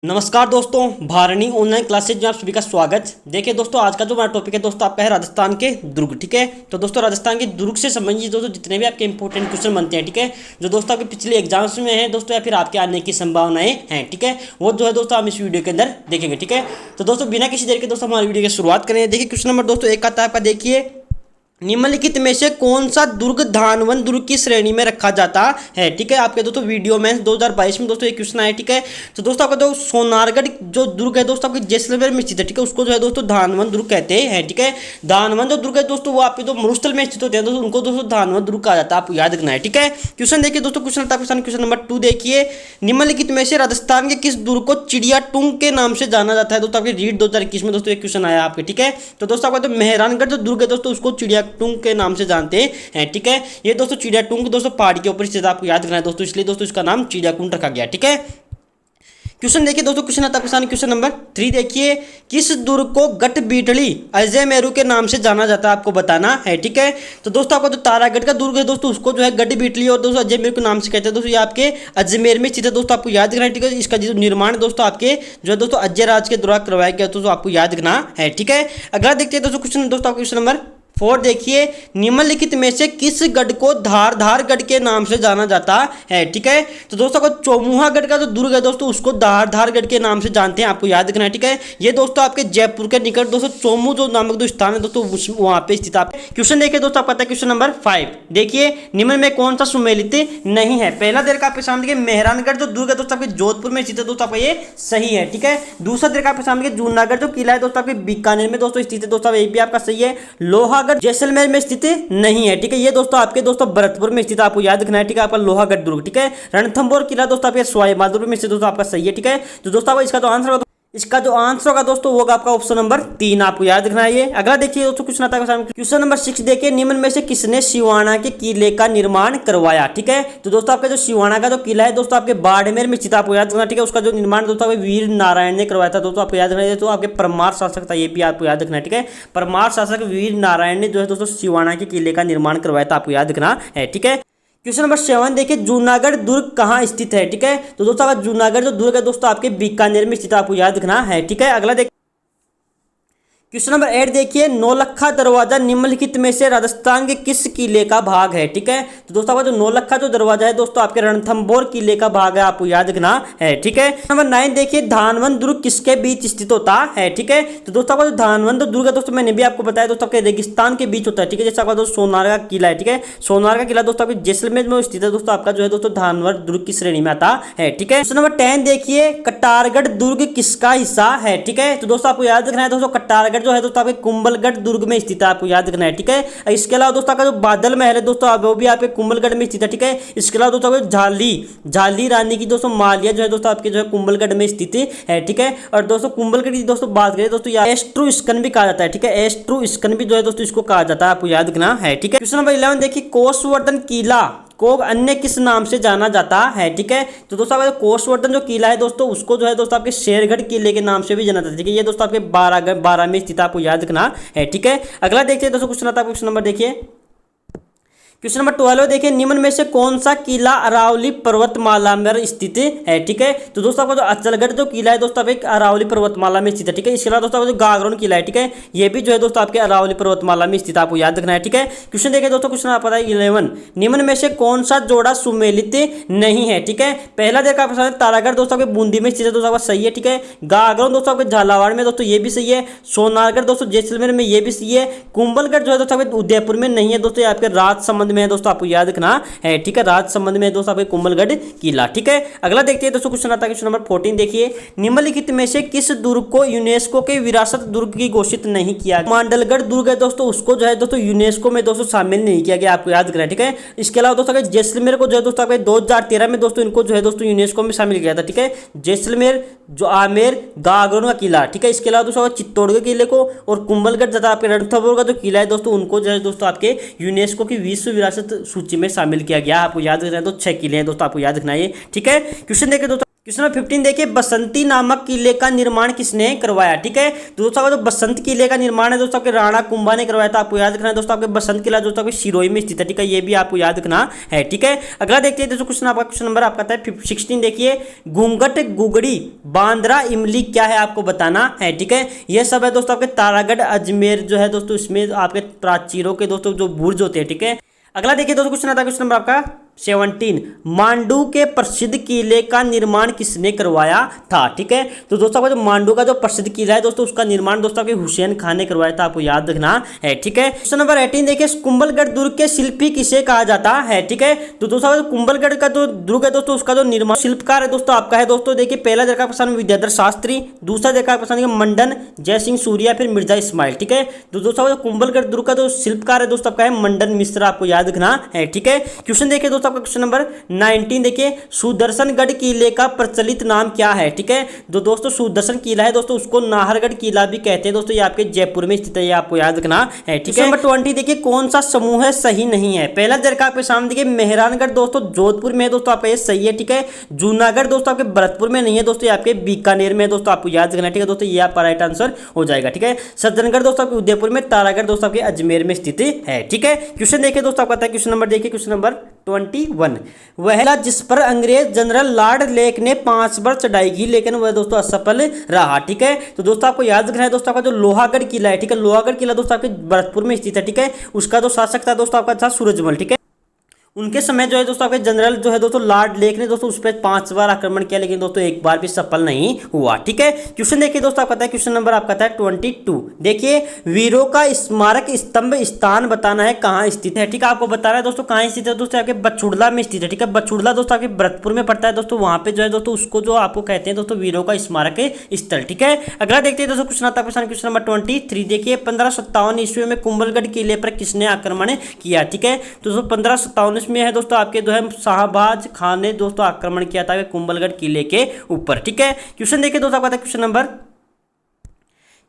नमस्कार दोस्तों, Bharani online classes में आप सभी का स्वागत। देखिए दोस्तों, आज का जो हमारा टॉपिक है दोस्तों आपका है राजस्थान के दुर्ग। ठीक है, तो दोस्तों राजस्थान के दुर्ग से संबंधित दोस्तों जितने भी आपके इंपॉर्टेंट क्वेश्चन बनते हैं, ठीक है, जो दोस्तों आपके पिछले एग्जाम्स में है दोस्तों या फिर आपके आने की संभावनाएं हैं, ठीक है, वो जो है दोस्तों हम इस वीडियो के अंदर देखेंगे। ठीक है, तो दोस्तों बिना किसी देर के दोस्तों हमारी वीडियो की शुरुआत करें। देखिए क्वेश्चन नंबर दोस्तों एक आता है आपका, देखिए निम्नलिखित में से कौन सा दुर्ग धानवन दुर्ग की श्रेणी में रखा जाता है। ठीक है, आपके दोस्तों वीडियो में 2022 में दोस्तों एक क्वेश्चन आया। ठीक है, तो दोस्तों आपका जो सोनारगढ़ जो दुर्ग है दोस्तों आपके जैसलमेर में स्थित है, ठीक है, उसको जो है दोस्तों धानवन दुर्ग कहते हैं। ठीक है, धानवन जो दुर्ग है दोस्तों वो आपके जो मरुस्थल में स्थित होते हैं दोस्तों उनको दोस्तों धानवन दुर्ग कहा जाता है, आपको याद रखना है। ठीक है, क्वेश्चन देखिए दोस्तों, क्वेश्चन नंबर 2 देखिए, निम्नलिखित में से राजस्थान के किस दुर्ग को चिड़ियाटुंग के नाम से जाना जाता है। दोस्तों आपके रीड 2021 में दोस्तों एक क्वेश्चन आया आपके। ठीक है, तो दोस्तों आपका जो मेहरानगढ़ जो दुर्ग है दोस्तों उसको चिड़ियाटुंग के नाम से जानते हैं। ठीक है, ये दोस्तों चिड़ियाटुंग दोस्तों पहाड़ी के ऊपर स्थित, आपको याद रखना है दोस्तों, इसलिए दोस्तों इसका नाम चिड़ियाकुंड रखा गया। ठीक है, क्वेश्चन देखिए दोस्तों, क्वेश्चन आता है क्वेश्चन नंबर 3 देखिए, किस दुर्ग को गढ़बीटली अजय मेरू के नाम से जाना जाता है, आपको बताना है। ठीक है, तो दोस्तों आपका जो तारागढ़ का दुर्ग है दोस्तों उसको जो है गढ़बीटली और दोस्तों अजय मेरू के नाम से कहते हैं दोस्तों, ये आपके अजमेर में स्थित है दोस्तों, आपको याद रखना है। ठीक है, इसका जो निर्माण दोस्तों आपके जो है दोस्तों अजय राज के द्वारा करवाया गया दोस्तों, आपको याद रखना है। ठीक है, अगला देखते हैं दोस्तों क्वेश्चन दोस्तों क्वेश्चन नंबर 4 देखिए, निम्नलिखित में से किस गढ़ को धारधारगढ़ के नाम से जाना जाता है। ठीक है, तो दोस्तों को चौमुहागढ़ का जो दुर्ग है दोस्तों उसको धारधारगढ़ के नाम से जानते हैं, आपको याद रखना है। ठीक है, ये दोस्तों आपके जयपुर के निकट दोस्तों चौमू जो नामक जो स्थान है दोस्तों वहां पे स्थित। आप क्वेश्चन देखिए दोस्तों, आपका क्वेश्चन नंबर 5 देखिए, निम्न में कौन सा सुमेलित नहीं है। पहला देर का आपके सामने देखिए मेहरानगढ़ जो दुर्ग है दोस्तों आपके जोधपुर में स्थित है दोस्तों, आपका ये सही है। ठीक है, दूसरा देर का आपके सामने जूनागढ़ जो किला है दोस्तों आपके बीकानेर में दोस्तों स्थित है दोस्तों, ये भी आपका सही है। लोहागढ़ जैसलमेर में स्थित नहीं है। ठीक है, ये दोस्तों आपके दोस्तों भरतपुर में स्थित, आपको याद रखना है। ठीक है, आपका लोहागढ़ दुर्ग। ठीक है, रणथंभौर किला दोस्तों आपके सवाई माधोपुर में स्थित दोस्तों, आपका सही है। ठीक है, तो दोस्तों आपका इसका जो आंसर होगा दोस्तों वो होगा आपका ऑप्शन नंबर 3, आपको याद रखना है। ये अगला देखिए दोस्तों, क्वेश्चन आता है क्वेश्चन नंबर 6 देखिए, निम्न में से किसने सिवाना के किले का निर्माण करवाया। ठीक है, तो दोस्तों आपका जो सिवाना का जो किला है दोस्तों आपके बाड़मेर में स्थित, आपको याद रखना। ठीक है, उसका जो निर्माण दोस्तों वीर नारायण ने करवाया था दोस्तों, आपको याद रखना है। तो आपके परमार शासक था, ये भी आपको याद रखना है। ठीक है, परमार शासक वीर नारायण ने जो है दोस्तों सिवाना के किले का निर्माण करवाया था, आपको याद रखना है। ठीक है, क्वेश्चन नंबर 7 देखिए, जूनागढ़ दुर्ग कहाँ स्थित है। ठीक है, तो दोस्तों आपका जूनागढ़ जो दुर्ग है दोस्तों आपके बीकानेर में स्थित, आपको याद रखना है। ठीक है, अगला देखिए क्वेश्चन नंबर 8 देखिए, नौलखा दरवाजा निम्नलिखित में से राजस्थान के किस किले का भाग है। ठीक है, तो दोस्तों आपका जो नौलखा जो दरवाजा है दोस्तों आपके रणथंभौर किले का भाग है, आपको याद रखना है। ठीक है, नंबर 9 देखिए, धानवन दुर्ग किसके बीच स्थित होता है। ठीक है, तो दोस्तों आपका जो धानवन दुर्ग है दोस्तों मैंने भी आपको बताया दोस्तों आपके रेगिस्तान के बीच होता है। ठीक है, जैसे आपका दोस्तों सोनार का किला है। ठीक है, सोनार का किला दोस्तों आपके जैसलमेर में स्थित है दोस्तों, आपका जो है दोस्तों धानवन दुर्ग की श्रेणी में आता है। ठीक है, क्वेश्चन नंबर 10 देखिए, कटारगढ़ दुर्ग किसका हिस्सा है। ठीक है, तो दोस्तों आपको याद रखना है दोस्तों, कटारगढ़ जो है दोस्तों आपके कुंभलगढ़ दुर्ग में स्थित है, आपको याद रखना है। ठीक है, इसके अलावा दोस्तों का जो बादल महल है दोस्तों वो भी आपके कुंभलगढ़ में स्थित है। ठीक है, इसके अलावा दोस्तों झाली रानी की दोस्तों मालिया जो है दोस्तों आपके जो है कुंभलगढ़ में स्थित है। ठीक है, और दोस्तों कुंभलगढ़ की दोस्तों बात करें दोस्तों एस्ट्रूस्कन भी कहा जाता है। ठीक है, एस्ट्रूस्कन भी जो है दोस्तों इसको कहा जाता है, आपको याद रखना है। ठीक है, क्वेश्चन नंबर 11 देखिए, कोसवर्धन किला को अन्य किस नाम से जाना जाता है। ठीक है, तो दोस्तों आपका कोसवर्धन जो किला है दोस्तों उसको जो है दोस्तों आपके शेरगढ़ किले के नाम से भी जाना जाता है। ठीक है, ये दोस्तों आपके 12 में स्थित, आपको याद रखना है। ठीक है, अगला देखते हैं दोस्तों, क्वेश्चन आता है क्वेश्चन नंबर देखिए, क्वेश्चन नंबर 12 देखिए, निम्न में से कौन सा किला अरावली पर्वतमाला में स्थित है। ठीक है, तो दोस्तों आपका जो अचलगढ़ जो किला है दोस्तों आपके अरावली पर्वतमाला में स्थित है। ठीक है, इसके अलावा दोस्तों आपका जो गागरोन किला है, ठीक है, ये भी जो है दोस्तों आपके अरावली पर्वतमाला में स्थित, आपको याद रखना है। ठीक है, क्वेश्चन देखिए दोस्तों, क्वेश्चन आपका 11, निम्न में से कौन सा जोड़ा सुमेलित नहीं है। ठीक है, पहला देखा आपके तारागढ़ दोस्तों आपके बूंदी में स्थित है दोस्तों, आपका सही है। ठीक है, गागरोन दोस्तों आपके झालावाड़ में दोस्तों ये भी सही है। सोनारगढ़ दोस्तों जैसलमेर में ये भी सही है। कुंभलगढ़ जो है दोस्तों आपके उदयपुर में नहीं है दोस्तों, ये आपके राजसमंद में है दोस्तों, आपको याद रखना है। ठीक है, राजसमंद में दोस्तों आपके कुंभलगढ़ किला। ठीक है, अगला देखते हैं दोस्तों, क्वेश्चन आता है क्वेश्चन नंबर 14 देखिए, निम्नलिखित में से किस दुर्ग को यूनेस्को के विरासत दुर्ग की घोषित नहीं किया। मांडलगढ़ दुर्ग है दोस्तों उसको जो है दोस्तों यूनेस्को में दोस्तों शामिल नहीं किया गया, आपको याद रखना है। ठीक है, इसके अलावा दोस्तों जैसलमेर को जो है दोस्तों 2013 में दोस्तों इनको जो है दोस्तों यूनेस्को में शामिल किया था। ठीक है, जैसलमेर जो आमेर गागरोन का किला। ठीक है, इसके अलावा दोस्तों चित्तौड़ के किले को और कुंभलगढ़ तथा आपके रणथंभौर का जो किला है दोस्तों उनको जो है दोस्तों आपके यूनेस्को की विश्व विरासत सूची में शामिल किया गया, आपको याद रखना है। तो 6 किले हैं दोस्तों, आपको याद रखना है। ठीक है, क्वेश्चन देखिए दोस्तों, क्वेश्चन नंबर 15 देखिए, बसंती नामक किले का निर्माण किसने करवाया? ठीक है, तो दोस्तों का जो बसंत किले का निर्माण है दोस्तों आपके राणा कुंभा ने करवाया था, आपको याद रखना है दोस्तों। आपके बसंत किला दोस्तों आपके सिरोही में स्थित है, ठीक है, ये भी आपको याद रखना है। ठीक है, अगला देखते हैं दोस्तों क्वेश्चन आपका, क्वेश्चन नंबर आपका था 16 देखिए, घूंघट, गुगड़ी, बांद्रा, इमली क्या है आपको बताना है। ठीक है, यह सब है दोस्तों आपके तारागढ़ अजमेर जो है दोस्तों, इसमें आपके प्राचीरों के दोस्तों जो बुर्ज होते हैं। ठीक है, अगला देखिए दोस्तों क्वेश्चन आता है, क्वेश्चन नंबर आपका 17, मांडू के प्रसिद्ध किले का निर्माण किसने करवाया था? ठीक है, तो दोस्तों का जो मांडू का जो प्रसिद्ध किला है दोस्तों, उसका निर्माण दोस्तों के हुसैन खान ने करवाया था, आपको याद रखना है। ठीक है, क्वेश्चन नंबर 18 देखिए, कुंभलगढ़ दुर्ग के शिल्पी किसे कहा जाता है? ठीक है, तो दोस्तों का कुंभलगढ़ का जो दुर्ग है दोस्तों, उसका जो निर्माण शिल्पकार है दोस्तों आपका है दोस्तों। देखिए, पहला देखा प्रश्न विद्याधर शास्त्री, दूसरा देखा प्रश्न मंडन जय सिंह सूर्या, फिर मिर्जा इस्माइल। ठीक है, तो दोस्तों कुंभलगढ़ दुर्ग का जो शिल्पकार है दोस्तों आपका है मंडन मिश्र, आपको याद रखना है। ठीक है, क्वेश्चन देखिए दोस्तों आपका क्वेश्चन नंबर 19 देखिए, सुदर्शनगढ़ किले का प्रचलित नाम क्या है? ठीक है, जो दोस्तों सुदर्शन किला है दोस्तों, उसको नाहरगढ़ किला भी कहते हैं दोस्तों, ये आपके जयपुर में स्थित है, ये आपको याद रखना है। ठीक है, नंबर 20 देखिए, कौन सा समूह है सही नहीं है? पहला जरका आपके सामने देखिए, मेहरानगढ़ दोस्तों जोधपुर में है दोस्तों, आपका ये सही है। ठीक है, जूनागढ़ दोस्तों आपके भरतपुर में नहीं है दोस्तों, ये आपके बीकानेर में है दोस्तों, आपको याद रखना है। ठीक है दोस्तों, ये आपका राइट आंसर हो जाएगा। ठीक है, सज्जनगढ़ दोस्तों आपके उदयपुर में, तारागढ़ दोस्तों आपके अजमेर में स्थित है। ठीक है, क्वेश्चन देखिए दोस्तों आपका क्वेश्चन नंबर देखिए, क्वेश्चन नंबर 21, वह जिस पर अंग्रेज जनरल लॉर्ड लेक ने 5 बार चढ़ाई की लेकिन वह दोस्तों असफल रहा। ठीक है, तो दोस्तों आपको याद रखना है दोस्तों आपका जो लोहागढ़ किला है। ठीक है, लोहागढ़ किला दोस्तों आपके भरतपुर में स्थित है। ठीक है, उसका जो शासक था दोस्तों आपका था सूरजमल। ठीक है, उनके समय जो है दोस्तों आपके जनरल जो है दोस्तों लॉर्ड लेक ने दोस्तों उस पर 5 बार आक्रमण किया, लेकिन दोस्तों एक बार भी सफल नहीं हुआ। ठीक है, क्वेश्चन देखिए दोस्तों आपका क्वेश्चन नंबर आपका था 22 देखिए, वीरों का स्मारक स्तंभ स्थान बताना है, कहाँ स्थित है? ठीक है, आपको बताना है दोस्तों कहाँ स्थित है दोस्तों, आपके बछुड़ला में स्थित है। ठीक है, बछुड़ला दोस्तों आपके भरतपुर में पड़ता है दोस्तों, वहां पे जो है दोस्तों उसको जो आपको कहते हैं दोस्तों वीरों का स्मारक स्थल। ठीक है, अगला देखते हैं दोस्तों क्वेश्चन आता है क्वेश्चन नंबर 23 देखिए, 1557 ईस्वी में कुंभलगढ़ किले पर किसने आक्रमण किया? ठीक है, तो दोस्तों 1557 में है दोस्तों आपके जो है शाहबाज खान ने दोस्तों आक्रमण किया था कुंभलगढ़ किले के ऊपर। ठीक है, क्वेश्चन देखिए दोस्तों आपका क्वेश्चन नंबर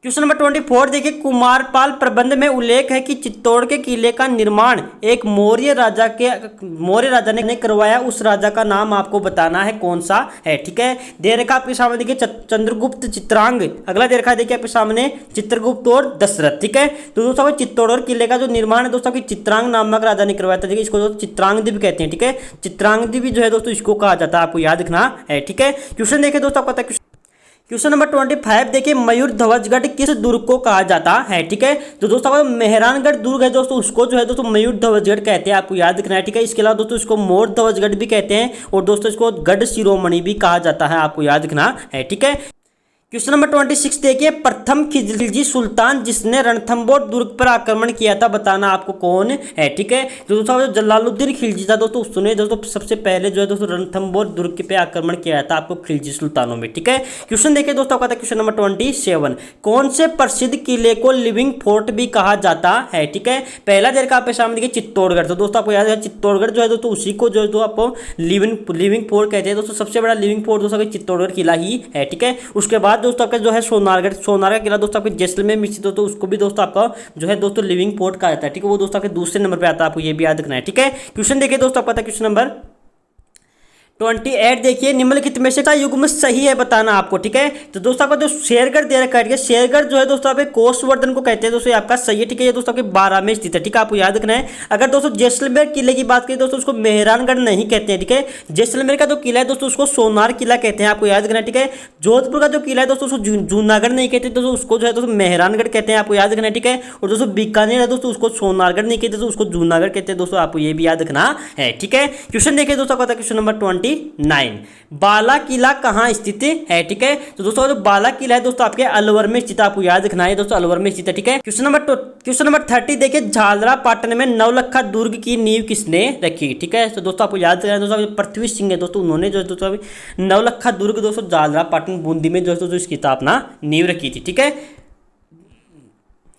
24 देखिए, कुमारपाल प्रबंध में उल्लेख है कि चित्तौड़ के किले का निर्माण एक मौर्य राजा ने करवाया, उस राजा का नाम आपको बताना है, कौन सा है? ठीक है, दे रखा आपके सामने देखिए चंद्रगुप्त, चित्रांग। अगला दे रखा देखिए आपके सामने चित्रगुप्त और दशरथ। ठीक है, तो दोस्तों चित्तौड़ किले का जो निर्माण है दोस्तों चित्रांग नामक राजा ने करवाया था। ठीक है, इसको दोस्तों चित्रांग भी कहते हैं। ठीक है, चित्रांग भी जो है दोस्तों इसको कहा जाता है, आपको याद रखना है। ठीक है, क्वेश्चन देखिए दोस्तों आपका क्वेश्चन नंबर 25 देखिए, मयूर ध्वजगढ़ किस दुर्ग को कहा जाता है? ठीक है, तो दोस्तों मेहरानगढ़ दुर्ग है दोस्तों, उसको जो है दोस्तों मयूर ध्वजगढ़ कहते हैं, आपको याद रखना है। ठीक है, इसके अलावा दोस्तों इसको मोर ध्वजगढ़ भी कहते हैं, और दोस्तों इसको गढ़ शिरोमणि भी कहा जाता है, आपको याद रखना है। ठीक है, क्वेश्चन नंबर 26 देखिए, प्रथम खिलजी सुल्तान जिसने रणथंबोर दुर्ग पर आक्रमण किया था, बताना आपको कौन है? ठीक है, तो दोस्तों जलालुद्दीन खिलजी था दोस्तों, उसने दोस्तों सबसे पहले जो है दोस्तों रणथंबोर दुर्ग पे आक्रमण किया था आपको खिलजी सुल्तानों में। ठीक है, क्वेश्चन देखिए दोस्तों आपका क्वेश्चन नंबर 27, कौन से प्रसिद्ध किले को लिविंग फोर्ट भी कहा जाता है? ठीक है, पहला देर का आपके सामने देखिए चित्तौड़गढ़, तो दोस्तों आपको याद है चित्तौड़गढ़ जो है दोस्तों उसी को जो है आपको लिविंग फोर्ट कहते हैं दोस्तों, सबसे बड़ा लिविंग फोर्ट दोस्तों चित्तौड़गढ़ किला ही है। ठीक है, उसके बाद दोस्तों आपका जो है सोनारगढ़ किला दोस्तों आपके जैसलमेर में स्थित दोस्तों, उसको भी दोस्तों आपका जो है दोस्तों लिविंग फोर्ट कहा जाता है। ठीक है, वो दोस्तों आपके दूसरे नंबर पे आता है, आपको ये भी याद रखना है। ठीक है, क्वेश्चन देखिए दोस्तों आपका क्वेश्चन नंबर 28 देखिए, निम्नलिखित में से युग्म सही है बताना आपको। ठीक है, तो दोस्तों आपका जो शेरगढ़ दे रखा है, शेरगढ़ जो है दोस्तों आपके कोसवर्धन को कहते हैं दोस्तों, आपका सही है। ठीक है, ये दोस्तों आपके 12 में स्थित है। ठीक है, आपको याद रखना है। अगर दोस्तों जैसलमेर किले की बात करें दोस्तों, उसको मेहरानगढ़ नहीं कहते हैं। ठीक है, जैसलमेर का जो किला है दोस्तों उसको सोनार किला कहते हैं, आपको याद रखना है। ठीक है, जोधपुर का जो किला है दोस्तों उसको जूनागढ़ नहीं कहते दोस्तों, उसको जो है दोस्तों मेहरानगढ़ कहते हैं, आपको याद रखना है। ठीक है, और दोस्तों बीकानेर है दोस्तों, उसको सोनारगढ़ नहीं कहते दोस्तों, उसको जूनागढ़ कहते हैं दोस्तों, आपको ये भी याद रखना है। ठीक है, क्वेश्चन देखिए दोस्तों आपका क्वेश्चन नंबर 29, बाला किला कहाँ स्थित है? ठीक है, तो दोस्तों जो बाला किला है दोस्तों आपके अलवर में स्थित, आपको याद रखना है दोस्तों, अलवर में स्थित है। ठीक है, क्वेश्चन नंबर 30 देखिए, झालरा पाटन में नवलखा दुर्ग की नींव किसने रखी? ठीक है, तो दोस्तों आपको याद रखना है दोस्तों पृथ्वी सिंह है दोस्तों, उन्होंने जो है दोस्तों नवलखा दुर्ग दोस्तों झालरा पाटन बूंदी में जो है इसकी स्थापना नींव रखी थी। ठीक है,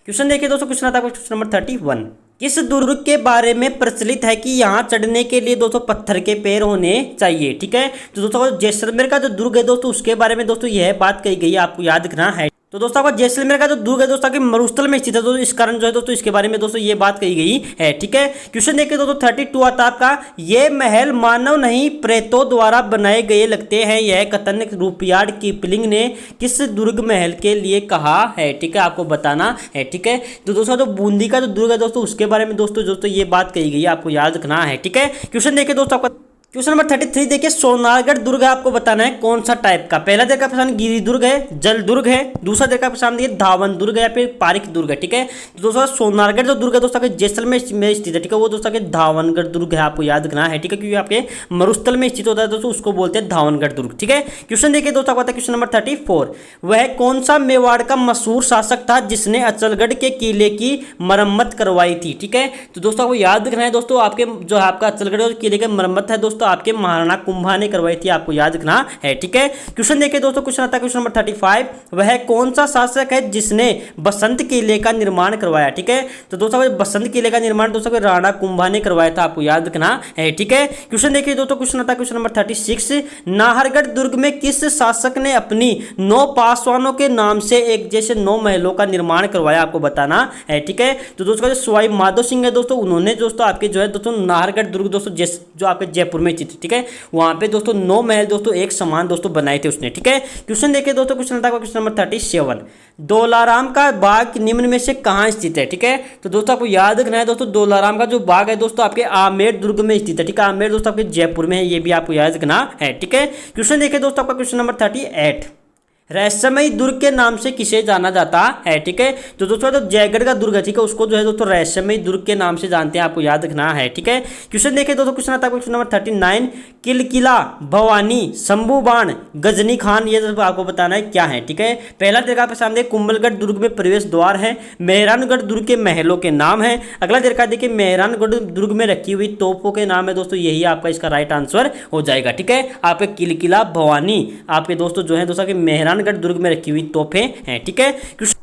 क्वेश्चन देखिए दोस्तों, क्वेश्चन आता है क्वेश्चन नंबर 31, किस दुर्ग के बारे में प्रचलित है कि यहाँ चढ़ने के लिए दोस्तों पत्थर के पैर होने चाहिए? ठीक है, तो दोस्तों जैसलमेर का जो दुर्ग है दोस्तों उसके बारे में दोस्तों यह बात कही गई है, आपको याद रखना है। तो दोस्तों आपका जैसलमेर का जो दुर्ग है दोस्तों आपके मरुस्थल में स्थित है, तो इस कारण जो है दोस्तों इसके बारे में दोस्तों ये बात कही गई है। ठीक है, क्वेश्चन देखिए दोस्तों 32 आता है आपका, ये महल मानव नहीं प्रेतों द्वारा बनाए गए लगते हैं, यह कथन रुडयार्ड किपलिंग ने किस दुर्ग महल के लिए कहा है। ठीक है, आपको बताना है। ठीक है, तो दोस्तों जो बूंदी का जो दुर्ग है दोस्तों उसके बारे में दोस्तों ये बात कही गई है, आपको याद रखना है। ठीक है, क्वेश्चन देखिए दोस्तों आपका क्वेश्चन नंबर 33 देखिए, सोनारगढ़ दुर्ग आपको बताना है कौन सा टाइप का। पहला देखा प्रश्न गिरी दुर्ग है, जल दुर्ग है। दूसरा देखा प्रश्न देखिए धावन दुर्ग है या फिर पारिक दुर्ग है। ठीक है, तो दोस्तों सोनारगढ़ जो दुर्ग है दोस्तों आपके जैसलमेर में स्थित है। ठीक है, वो दोस्तों आपके धावनगढ़ दुर्ग है, आपको याद रखना है। ठीक है, क्योंकि आपके मरुस्थल में स्थित होता है दोस्तों, उसको बोलते हैं धावनगढ़ दुर्ग। ठीक है, क्वेश्चन देखिए दोस्तों आपका क्वेश्चन नंबर 34, वह कौन सा मेवाड़ का मशहूर शासक था जिसने अचलगढ़ के किले की मरम्मत करवाई थी। ठीक है, तो दोस्तों आपको याद रखना है दोस्तों, आपके जो आपका अचलगढ़ किले की मरम्मत है दोस्तों आपके महाराणा कुंभा ने करवाई थी, आपको याद रखना है। ठीक है, क्वेश्चन देखिए दोस्तों, क्वेश्चन आता है क्वेश्चन नंबर 35, वह कौन सा शासक है जिसने बसंत किले का निर्माण करवाया। ठीक है, तो दोस्तों बसंत किले का निर्माण दोस्तों राणा कुंभा ने करवाया था, आपको याद रखना है। ठीक है, क्वेश्चन देखिए दोस्तों, क्वेश्चन आता है क्वेश्चन नंबर 36, नाहरगढ़ दुर्ग में किस शासक ने अपनी 9 पासवानों के नाम से एक जैसे 9 महलों का निर्माण करवाया, आपको बताना है। ठीक है, तो दोस्तों सवाई माधो सिंह है दोस्तों, उन्होंने दोस्तों आपके जो है दोस्तों नाहरगढ़ दुर्ग दोस्तों जो आपके जयपुर में स्थित। ठीक है, वहां पे दोस्तों 9 महल दोस्तों एक समान दोस्तों बनाए थे उसने। ठीक है, क्वेश्चन देखिए दोस्तों, क्वेश्चन आता है क्वेश्चन नंबर 37, दोलाराम का बाग निम्न में से कहां स्थित है। ठीक है, तो दोस्तों आपको याद रखना है दोस्तों, दोलाराम का जो बाग है दोस्तों आपके आमेर दुर्ग में स्थित है। ठीक है, आमेर दोस्तों आपके जयपुर में है, ये भी आपको याद रखना है। ठीक है, क्वेश्चन देखिए दोस्तों आपका क्वेश्चन नंबर 38, रहस्यमयी दुर्ग के नाम से किसे जाना जाता है। ठीक है, तो दोस्तों तो जयगढ़ का दुर्ग है, ठीक है, उसको जो है दोस्तों रहस्यमयी दुर्ग के नाम से जानते हैं, आपको याद रखना है। ठीक है, क्वेश्चन देखिए दोस्तों, क्वेश्चन आता है क्वेश्चन नंबर 39, किलकिला, भवानी, शंभुबाण, गजनी खान, ये आपको बताना है क्या है। ठीक है, पहला देखा आपके सामने कुंभलगढ़ दुर्ग में प्रवेश द्वार है, मेहरानगढ़ दुर्ग के महलों के नाम है। अगला देखा देखिए मेहरानगढ़ दुर्ग में रखी हुई तोपों के नाम है दोस्तों, यही आपका इसका राइट आंसर हो जाएगा। ठीक है, आपके किलकिला, भवानी आपके दोस्तों जो है दोस्तों के मेहरानगढ़ दुर्ग में रखी हुई तोपें हैं। ठीक है, क्वेश्चन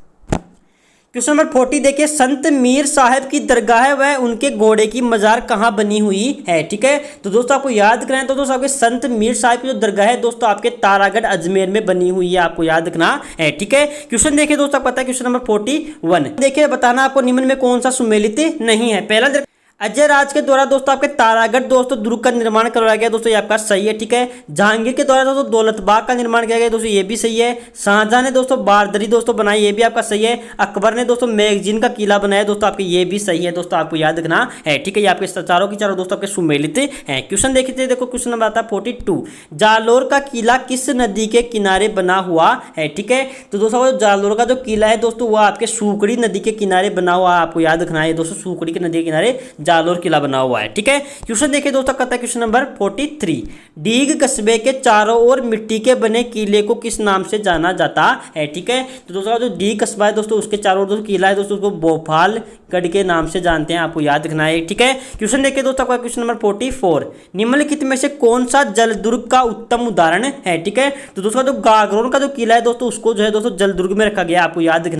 नंबर 40 देखिए, संत मीर साहब की दरगाह है वह उनके घोड़े की मजार कहाँ बनी हुई है। ठीक है, तो दोस्तों आपको याद करना है तो दोस्तों आपके संत मीर साहब की जो दरगाह है दोस्तों आपके तारागढ़ अजमेर में बनी हुई है, आपको याद रखना है। ठीक है, क्वेश्चन देखिए दोस्तों आपको पता है क्वेश्चन नंबर 41 देखिए, बताना आपको निम्न में कौन सा सुमेलित नहीं है। पहला अजय राज के द्वारा दोस्तों आपके तारागढ़ दोस्तों दुर्ग का निर्माण करवाया गया दोस्तों, ये आपका सही है। ठीक है, जहांगीर के द्वारा दोस्तों दौलतबाग का निर्माण किया गया दोस्तों, ये भी सही है। शाहजहां ने दोस्तों बारदरी दोस्तों बनाई, ये भी आपका सही है। अकबर ने दोस्तों मैगजीन का किला बनाया दोस्तों, आपके ये भी सही है दोस्तों, आपको याद रखना है। ठीक है, ये आपके चारों की चारों दोस्तों आपके सुमेलित हैं। क्वेश्चन देखिए देखो, क्वेश्चन नंबर आता है 42, जालोर का किला किस नदी के किनारे बना हुआ है। ठीक है, तो दोस्तों जालोर का जो किला है दोस्तों वह आपके सूकड़ी नदी के किनारे बना हुआ है, आपको याद रखना है दोस्तों, सूकड़ी के नदी के किनारे जालोर किला बना हुआ है। ठीक है, क्वेश्चन देखिए दोस्तों कहता है क्वेश्चन नंबर 43, डीग कस्बे के चारों ओर मिट्टी के बने किले को किस नाम से जाना जाता है। ठीक है, तो दोस्तों जो डीग कस्बा है दोस्तों उसके चारों ओर किला है दोस्तों, उसको भोपालगढ़ के नाम से जानते हैं, आपको याद रखना है। ठीक है, क्वेश्चन देखिए दोस्तों आपका क्वेश्चन नंबर 44, निम्नलिखित में से कौन सा जलदुर्ग का उत्तम उदाहरण है। ठीक है, तो दोस्तों जो गागरोन का जो किला है दोस्तों उसको जो है दोस्तों जलदुर्ग में रखा गया, आपको याद रखना।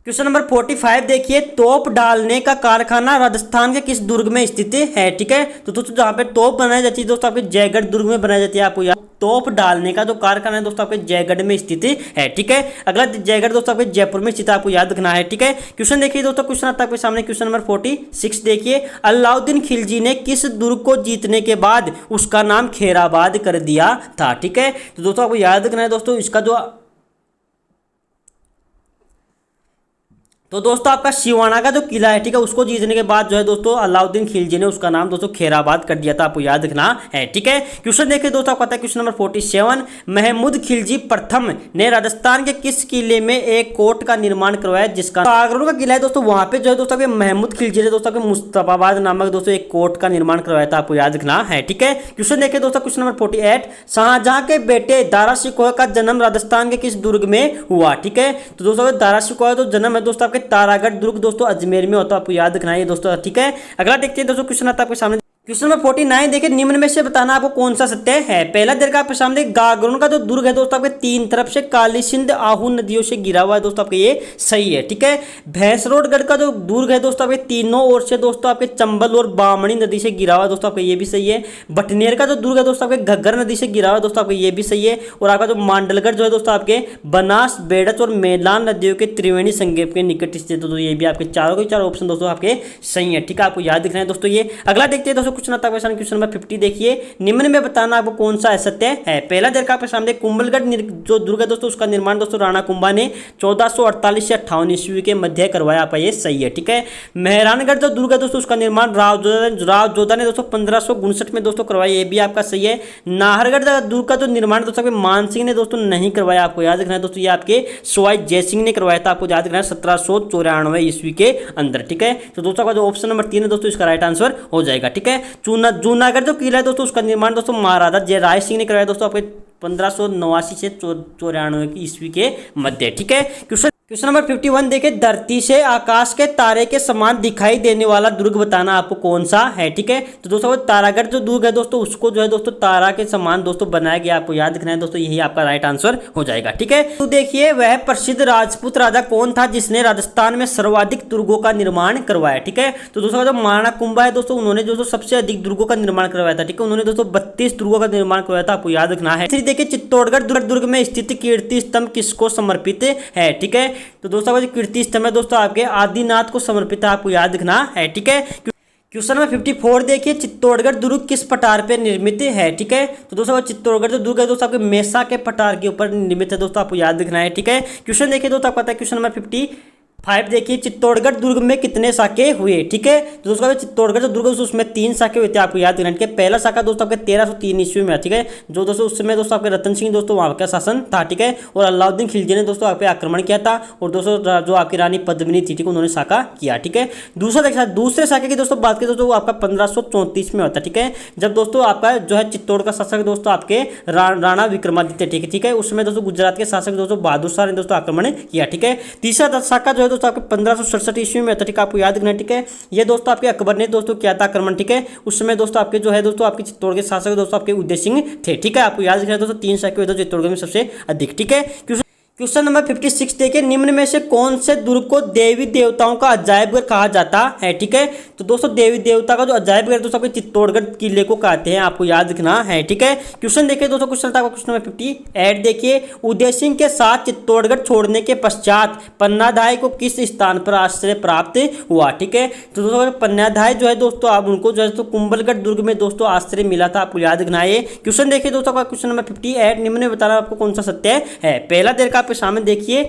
क्वेश्चन नंबर 45 देखिए, तोप डालने का कारखाना राजस्थान के किस दुर्ग में स्थित है। ठीक है, तो दोस्तों जहां पे तोप बनाई जाती है दोस्तों आपके जयगढ़ दुर्ग में बनाई जाती है, आपको याद तोप डालने का जो कारखाना है दोस्तों आपके जयगढ़ में स्थित है। ठीक है, अगला जयगढ़ दोस्तों आपके जयपुर में स्थित है, आपको याद रखना है। ठीक है, क्वेश्चन देखिए दोस्तों, क्वेश्चन आता है आपके सामने क्वेश्चन नंबर 46 देखिए, अलाउद्दीन खिलजी ने किस दुर्ग को जीतने के बाद उसका नाम खैराबाद कर दिया था। ठीक है, तो दोस्तों आपको याद रखना है दोस्तों, इसका जो तो दोस्तों आपका सिवाना का जो किला है ठीक है उसको जीतने के बाद जो है दोस्तों अलाउद्दीन खिलजी ने उसका नाम दोस्तों खैराबाद कर दिया था, आपको याद रखना है। ठीक है, क्वेश्चन देखिए दोस्तों आपको पता है क्वेश्चन नंबर 47, महमूद खिलजी प्रथम ने राजस्थान के किस किले में एक कोट का निर्माण करवाया जिसका आगरा का किला है दोस्तों, वहां पे जो है दोस्तों महमूद खिलजी ने दोस्तों मुस्तफाबाद नामक दोस्तों एक कोट का निर्माण करवाया था, आपको याद रखना है। ठीक है, क्वेश्चन देखिए दोस्तों क्वेश्चन नंबर 48, शाहजहां के बेटे दारा शिकोह का जन्म राजस्थान के किस दुर्ग में हुआ। ठीक है, तो दोस्तों दारा शिकोह तो जन्म है दोस्तों तारागढ़ दुर्ग दोस्तों अजमेर में होता है, आपको याद रखना है दोस्तों। ठीक है, अगला देखते हैं दोस्तों क्वेश्चन आता है आपके सामने क्वेश्चन नंबर 49 देखिए, निम्न में से बताना आपको कौन सा सत्य है। पहला दे रखा आपके सामने, गागरोन का जो दुर्ग है दोस्तों आपके तीन तरफ से काली सिंध आहू नदियों से घिरा हुआ है दोस्तों, आपके ये सही है। ठीक है। भैंसरोडगढ़ का जो दुर्ग है दोस्तों आपके तीनों ओर से दोस्तों आपके चंबल और बामणी नदी से घिरा हुआ है दोस्तों, आपका ये भी सही है। बटनेर का जो दुर्ग है दोस्तों आपके घग्गर नदी से घिरा हुआ है दोस्तों, आपका ये भी सही है। और आपका जो मांडलगढ़ जो है दोस्तों आपके बनास, बेड़च और मेलान नदियों के त्रिवेणी संगम के निकट स्थित, तो ये भी आपके चारों के चार ऑप्शन दोस्तों आपके सही है। ठीक है, आपको याद दिख रहे हैं दोस्तों ये। अगला देखते हैं दोस्तों क्वेश्चन नंबर 50 देखिए, निम्न में बताना आपको कौन सा सत्य है। पहला दे रखा आपके सामने, कुंभलगढ़ जो दुर्ग है दोस्तों उसका निर्माण दोस्तों राणा कुंभा ने 1448 से 58 ईस्वी के मध्य करवाया, आपका ये सही है। ठीक है। मेहरानगढ़ जो दुर्ग है दोस्तों उसका निर्माण राव जोधा ने दोस्तों 1559 में दोस्तों करवाया, ये भी आपका सही है। नाहरगढ़ दुर्ग का जो निर्माण दोस्तों मान सिंह ने दोस्तों नहीं करवाया, आपको याद रखना है दोस्तों, ये आपके सवाई जयसिंह ने करवाया था, आपको याद रखना है 1794 ईस्वी के अंदर। ठीक है। तो दोस्तों का जो ऑप्शन नंबर 3 है दोस्तों इसका राइट आंसर हो जाएगा। ठीक है। जूनागढ़ जो किला है दोस्तों उसका निर्माण दोस्तों महाराजा जयराय सिंह ने करवाया दोस्तों, आपके 1589 से 94 ईस्वी के मध्य। ठीक है। क्वेश्चन नंबर 51 देखिए, धरती से आकाश के तारे के समान दिखाई देने वाला दुर्ग बताना आपको कौन सा है। ठीक है। तो दोस्तों तारागढ़ जो दुर्ग है दोस्तों उसको जो है दोस्तों तारा के समान दोस्तों बनाया गया, आपको याद रखना है दोस्तों, यही आपका राइट आंसर हो जाएगा। ठीक है। तो देखिए, वह प्रसिद्ध राजपूत राजा कौन था जिसने राजस्थान में सर्वाधिक दुर्गों का निर्माण करवाया। ठीक है। तो दोस्तों जो महाराणा कुंभा है दोस्तों उन्होंने दोस्तों सबसे अधिक दुर्गों का निर्माण करवाया था। ठीक है। उन्होंने दोस्तों 32 दुर्गों का निर्माण करवाया था, आपको याद रखना है। देखिए, चित्तौड़गढ़ दुर्ग में स्थित कीर्ति स्तंभ किसको समर्पित है। ठीक है। तो दोस्तों कीर्ति स्तंभ है दोस्तों आपके आदिनाथ को समर्पित है, आपको याद रखना है। ठीक है। क्वेश्चन नंबर 54 देखिए, चित्तौड़गढ़ दुर्ग किस पठार पे निर्मित है। ठीक है। तो दोस्तों चित्तौड़गढ़ जो दुर्ग है दोस्तों आपके मेसा के पठार के ऊपर निर्मित है दोस्तों, आपको याद रखना है। ठीक है। क्वेश्चन देखिए दोस्तों, आपको पता है क्वेश्चन नंबर 55 देखिए, चित्तौड़गढ़ दुर्ग में कितने साके हुए। ठीक है। तो दोस्तों चित्तौड़गढ़ जो दुर्ग है उसमें 3 साके हुए थे, आपको याद रखना है। पहला साका दोस्तों आपके 1303 ईस्वी में। ठीक है। जो दोस्तों उस समय दोस्तों आपके रतन सिंह दोस्तों वहां का शासन था। ठीक है। और अलाउद्दीन खिलजी ने दोस्तों आप पे आक्रमण किया था, और दोस्तों जो आपकी रानी पद्मिनी थी, ठीक, उन्होंने साका किया। ठीक है। दूसरे साके की दोस्तों बात करें दोस्तों आपका 1534 में होता है। ठीक है। जब दोस्तों आपका जो है चित्तौड़ का शासक दोस्तों आपके राणा विक्रमादित्य। ठीक है। उस समय दोस्तों गुजरात के शासक दोस्तों बहादुर शाह ने दोस्तों आक्रमण किया। ठीक है। तीसरा साका जो है दोस्तों आपके 1567 ईस्वी में था। ठीक है। आपको याद रखना है। ठीक है। ये दोस्तों आपके अकबर ने दोस्तों किया था आक्रमण। ठीक है। उस समय दोस्तों आपके जो है दोस्तों आपके चित्तौड़ के शासक दोस्तों आपके उदय सिंह थे। ठीक है। आपको याद रखना है दोस्तों 3 साके हुए थे चित्तौड़गढ़ में सबसे अधिक। ठीक है। क्वेश्चन नंबर 56 देखिए, निम्न में से कौन से दुर्ग को देवी देवताओं का अजायबघर कहा जाता है। ठीक है। तो दोस्तों देवी देवता का जो अजायबघर दोस्तों आपके चित्तौड़गढ़ किले को कहते हैं, आपको याद रखना है। ठीक है। क्वेश्चन देखिए दोस्तों, क्वेश्चन नंबर 58 देखिए, उदय सिंह के साथ चित्तौड़गढ़ छोड़ने के पश्चात पन्नाधाय को किस स्थान पर आश्रय प्राप्त हुआ। ठीक है। तो दोस्तों पन्नाधाय जो है दोस्तों आप उनको जो है तो कुंभलगढ़ दुर्ग में दोस्तों आश्रय मिला था, आपको याद रखना है। क्वेश्चन देखिए दोस्तों का क्वेश्चन नंबर 58, निम्न में बताना आपको कौन सा सत्य है। पहला देर का सामने देखिए,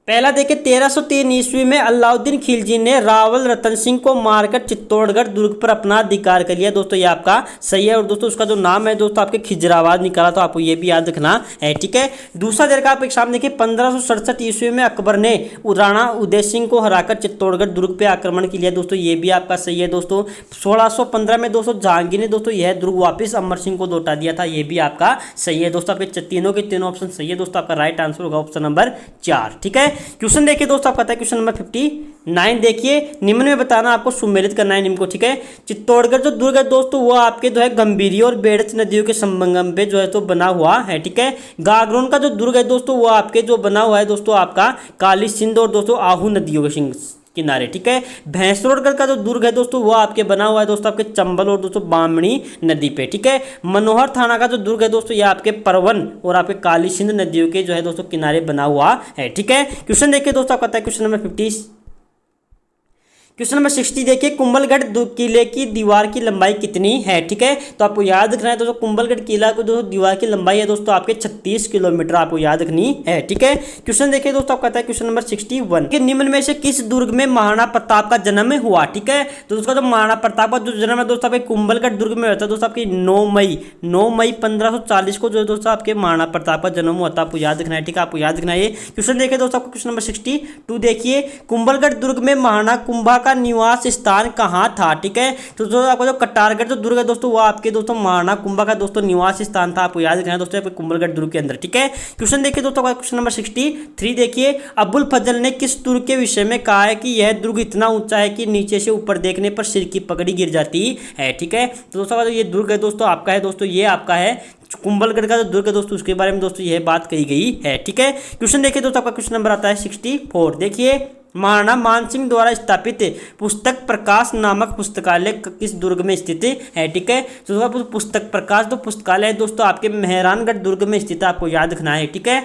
पहला देखिए 1303 ईस्वी में अलाउद्दीन खिलजी ने रावल रतन सिंह को मारकर चित्तौड़गढ़ दुर्ग पर अपना अधिकार कर लिया। दोस्तों ये आपका सही है। और दोस्तों उसका जो नाम है दोस्तों आपके खिजराबाद निकाला, तो आपको ये भी याद रखना है। ठीक है। दूसरा देर का आप एक सामने देखिए 1567 ईस्वी में अकबर ने राणा उदय सिंह को हराकर चित्तौड़गढ़ दुर्ग पर आक्रमण किया। दोस्तों ये भी आपका सही है। दोस्तों 1615 में दोस्तों जहांगीर ने दोस्तों यह दुर्ग वापिस अमर सिंह को लौटा दिया था, ये भी आपका सही है। दोस्तों आपके तीनों के तीनों ऑप्शन सही है। दोस्तों आपका राइट आंसर होगा ऑप्शन नंबर 4। ठीक है। क्वेश्चन देखिए दोस्तों, आपका क्वेश्चन नंबर 59 देखिए, निम्न में बताना आपको सुमेलित करना है निम्न को। ठीक है। चित्तौड़गढ़ जो दुर्ग है दोस्तों वो आपके जो है गंभीरी और बेड़च नदियों के संगम पे जो है तो बना हुआ है। ठीक है। गागरोन का जो दुर्ग है दोस्तों वो आपके जो बना हुआ है दोस्तों आपका काली सिंध और दोस्तों आहू नदियों के किनारे। ठीक है। भैंसरोडगढ़ का जो दुर्ग है दोस्तों वो आपके बना हुआ है दोस्तों आपके चंबल और दोस्तों बामणी नदी पे। ठीक है। मनोहर थाना का जो दुर्ग है दोस्तों ये आपके परवन और आपके काली सिंध नदियों के जो है दोस्तों किनारे बना हुआ है। ठीक है। क्वेश्चन देखिए दोस्तों, आपका क्वेश्चन नंबर 50, क्वेश्चन नंबर 60 देखिए, कुंभलगढ़ किले की दीवार की लंबाई कितनी है। ठीक है। तो आपको याद रखना है दोस्तों कुंभलगढ़ किला को जो दीवार की लंबाई है दोस्तों आपके 36 किलोमीटर, आपको याद रखनी है। ठीक है। क्वेश्चन देखिए दोस्तों, आपका है क्वेश्चन नंबर 61 कि निम्न में से किस दुर्ग में महाराणा प्रताप का जन्म हुआ। ठीक है। तो उसका जो महाराणा प्रताप का जो जन्म है दोस्तों आपके कुंभलगढ़ दुर्ग में होता है दोस्तों आपकी 9 मई 1540 को जो दोस्तों आपके महाराणा प्रताप का जन्म हुआ था, आपको याद रखना है। ठीक है। आपको याद रखना है। क्वेश्चन देखिए दोस्तों, आपको क्वेश्चन नंबर 62 देखिए, कुंभलगढ़ दुर्ग में महाराणा कुंभा का का निवास स्थान कहाँ था। ठीक है, तो दोस्तों आपका जो कटारगढ़ जो दुर्ग है दोस्तों वो आपके दोस्तों महाराणा कुंभा का दोस्तों निवास स्थान था, आपको याद रखना है दोस्तों कुंभलगढ़ दुर्ग के अंदर। ठीक है, क्वेश्चन देखिए दोस्तों, क्वेश्चन नंबर 63 देखिए, अबुल फजल ने किस दुर्ग के विषय में कहा है कि यह दुर्ग इतना ऊंचा है कि नीचे से ऊपर देखने पर सिर की पगड़ी गिर जाती है। ठीक है, तो दोस्तों ये दुर्ग है दोस्तों आपका है दोस्तों, ये आपका है कुंभलगढ़ का जो दुर्ग है दोस्तों, उसके बारे में दोस्तों यह बात कही गई है। ठीक है, क्वेश्चन देखिए दोस्तों, आपका क्वेश्चन नंबर आता है 64। देखिए, महाराणा मानसिंह द्वारा स्थापित पुस्तक प्रकाश नामक पुस्तकालय किस दुर्ग में स्थित है। ठीक है, तो पुस्तक प्रकाश जो पुस्तकालय है दोस्तों आपके मेहरानगढ़ दुर्ग में स्थित है, आपको याद रखना है। ठीक है,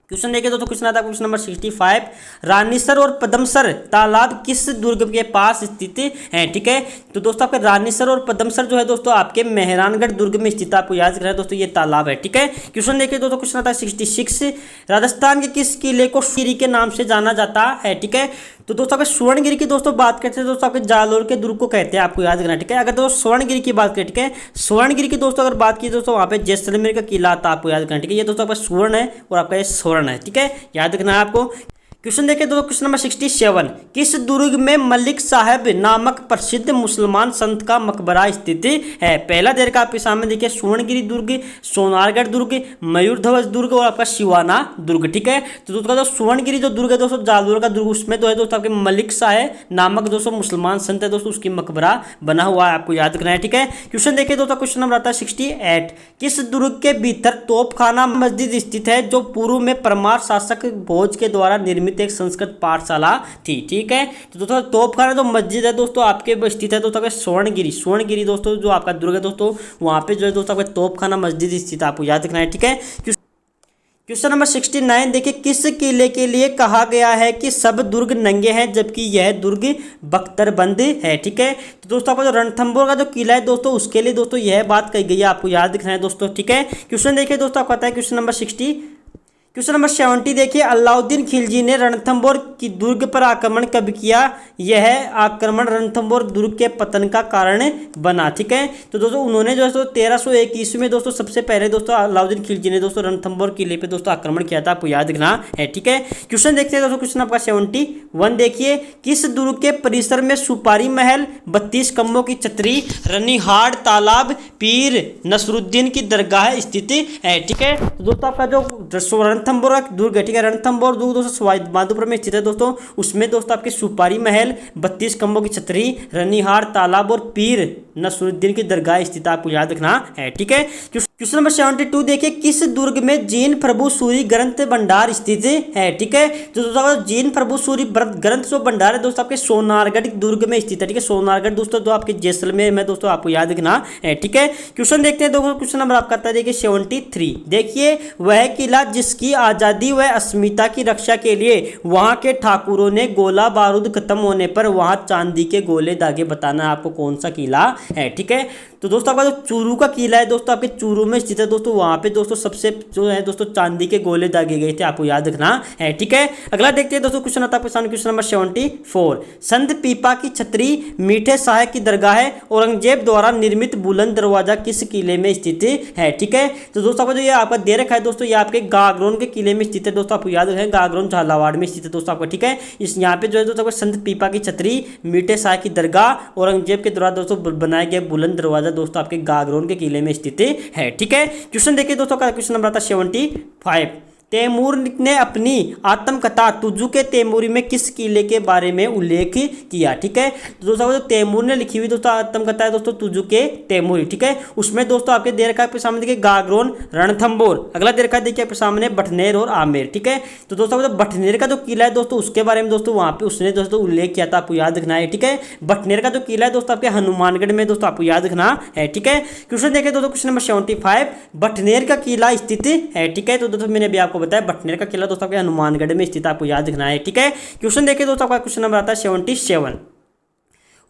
क्वेश्चन देखिए दोस्तों, क्वेश्चन आता है क्वेश्चन नंबर 65, रानीसर और पदमसर तालाब किस दुर्ग के पास स्थित है। ठीक है, तो दोस्तों आपके रानीसर और पदमसर जो है दोस्तों आपके मेहरानगढ़ दुर्ग में स्थित, आपको याद रखना है दोस्तों ये तालाब है। ठीक है, क्वेश्चन देखिए दोस्तों, क्वेश्चन आता है 66, राजस्थान के किस किले को गिरी के नाम से जाना जाता है। ठीक है, तो दोस्तों अगर स्वर्णगिरी की दोस्तों बात करते हैं दोस्तों आपके जालोर के दुर्ग को कहते हैं, आपको याद रखना। ठीक है, अगर दोस्तों स्वर्णगिरी की बात करें, ठीक है, स्वर्णगिरी की दोस्तों अगर बात की दोस्तों वहाँ पे जैसलमेर का किला आता, आपको याद रखना। ठीक है, ये दोस्तों आपका स्वर्ण है और आपका ये स्वर्ण है। ठीक है, याद रखना है आपको। क्वेश्चन देखिए दोस्तों, क्वेश्चन नंबर 67, किस दुर्ग में मलिक साहब नामक प्रसिद्ध मुसलमान संत का मकबरा स्थित है। पहला दे रखा आपके सामने देखिए, स्वर्णगिरी दुर्ग, सोनारगढ़ दुर्ग, मयूरध्वज दुर्ग और आपका शिवाना दुर्ग। ठीक है, तो दोस्तों जो स्वर्णगिरी जो दुर्ग है दोस्तों जालोर का दुर्ग, उसमें तो है दोस्तों आपके मलिक साहब नामक दोस्तों मुसलमान संत है दोस्तों, उसकी मकबरा बना हुआ है, आपको याद रखना है। ठीक है, क्वेश्चन देखिए दोस्तों, क्वेश्चन नंबर आता है 68, किस दुर्ग के भीतर तोपखाना मस्जिद स्थित है जो पूर्व में परमार शासक भोज के द्वारा निर्मित एक संस्कृत पाठशाला थी। ठीक है, तो दोस्तों तोपखाना जो मस्जिद है दोस्तों आपके स्थित है दोस्तों स्वर्णगिरी दोस्तों जो आपका दुर्ग है दोस्तों, वहां पे जो है दोस्तों आपका तोपखाना मस्जिद स्थित, आपको याद रखना है। ठीक है, क्वेश्चन नंबर 69 देखिए, किस किले के लिए कहा गया है कि सब दुर्ग नंगे हैं जबकि यह दुर्ग बख्तरबंद है। ठीक है, तो दोस्तों आपका जो रणथंभौर का जो किला है दोस्तों, उसके लिए दोस्तों यह बात कही गई है, आपको याद रखना है दोस्तों। ठीक है, क्वेश्चन देखिए दोस्तों, आपको आता है क्वेश्चन नंबर 70 देखिए, अलाउद्दीन खिलजी ने रणथंभौर की दुर्ग पर आक्रमण कब किया। यह आक्रमण रणथंभौर दुर्ग के पतन का कारण बना। ठीक है, तो दोस्तों उन्होंने जो है 1301 ईस्वी में दोस्तों सबसे पहले दोस्तों अलाउद्दीन खिलजी ने दोस्तों रणथंभौर किले पे दोस्तों आक्रमण किया था, आपको याद रखना है। ठीक है, क्वेश्चन देखते हैं दोस्तों, क्वेश्चन आपका 71 देखिए, किस दुर्ग के परिसर में सुपारी महल, 32 खंभों की छतरी, रनिहाड़ तालाब, पीर नसरुद्दीन की दरगाह स्थित है। ठीक है, तो दोस्तों आपका जो रणथंभौर दुर्ग है, ठीक है, रणथंभौर दुर्ग दोस्तों माधोपुर में स्थित है दोस्तों, उसमें दोस्तों आपके सुपारी महल, 32 खंभों की छतरी, रनिहाड़ तालाब और पीर नसरुद्दीन की दरगाह स्थित, आपको याद रखना है। ठीक है, क्वेश्चन नंबर 72 देखिए, किस दुर्ग में जीन प्रभु सूरी ग्रंथ भंडार स्थित है। ठीक है, तो दोस्तों जीन प्रभु सूरी ग्रंथ जो भंडार है दोस्तों आपके सोनारगढ़ दुर्ग में स्थित है। ठीक है, सोनारगढ़ दोस्तों जो आपके जैसलमेर में दोस्तों, आपको याद रखना है। ठीक है, क्वेश्चन देखते हैं दोस्तों, क्वेश्चन नंबर आपका आता है देखिए 73 देखिए, वह किला जिसकी आजादी व अस्मिता की रक्षा के लिए वहां के ठाकुरों ने गोला बारूद खत्म होने पर वहां चांदी के गोले दागे, बताना आपको कौन सा किला है। ठीक है, तो दोस्तों आपका जो चूरू का किला है दोस्तों आपके चूरू में स्थित है दोस्तों, वहां पे दोस्तों सबसे जो है दोस्तों चांदी के गोले दागे गए थे, आपको याद रखना है। ठीक है, अगला देखते हैं दोस्तों, क्वेश्चन आता है आपके सामने क्वेश्चन नंबर 74, संत पीपा की छतरी मीठे साहे की दरगाह है औरंगजेब द्वारा निर्मित बुलंद दरवाजा किस किले में स्थित है। ठीक है, तो दोस्तों आपको जो ये आपका दे रखा है दोस्तों, ये आपके गागरोन के किले में स्थित है दोस्तों, आपको याद रखें गागरोन झालावाड़ में स्थित है दोस्तों आपको। ठीक है, इस यहाँ पे जो है दोस्तों संत पीपा की छतरी, मीठे साहे की दरगाह, औरंगजेब के द्वारा दोस्तों बनाए गए बुलंद दरवाजा दोस्तों आपके गागरोन के किले में स्थित है। ठीक है, क्वेश्चन देखिए दोस्तों का क्वेश्चन नंबर आता है 75, तैमूर ने अपनी आत्मकथा तुजु के तैमूरी में किस किले के बारे में उल्लेख किया। ठीक है, तो दोस्तों जो तैमूर ने लिखी हुई दोस्तों आत्मकथा है दोस्तों तुजु के तैमूरी। ठीक है, उसमें दोस्तों आपके दे रखा है सामने देखिए गागरोन, रणथंभौर, अगला दे रखा है देखिए आपके सामने बटनेर और आमेर। ठीक है, तो दोस्तों बटनेर का जो किला है दोस्तों उसके बारे में दोस्तों वहां पे उसने दोस्तों उल्लेख किया था, आपको याद रखना है। ठीक है, बटनेर का जो किला है दोस्तों आपके हनुमानगढ़ में दोस्तों, आपको याद रखना है। ठीक है, क्वेश्चन देखिए दोस्तों, क्वेश्चन नंबर 75, बटनेर का किला स्थित है। ठीक है, तो दोस्तों मैंने भी आपको बताया बटनेर का किला दोस्तों आपके हनुमानगढ़ में स्थित, आपको याद रखना है। ठीक है, क्वेश्चन देखिए दोस्तों आपका क्वेश्चन नंबर आता है 77,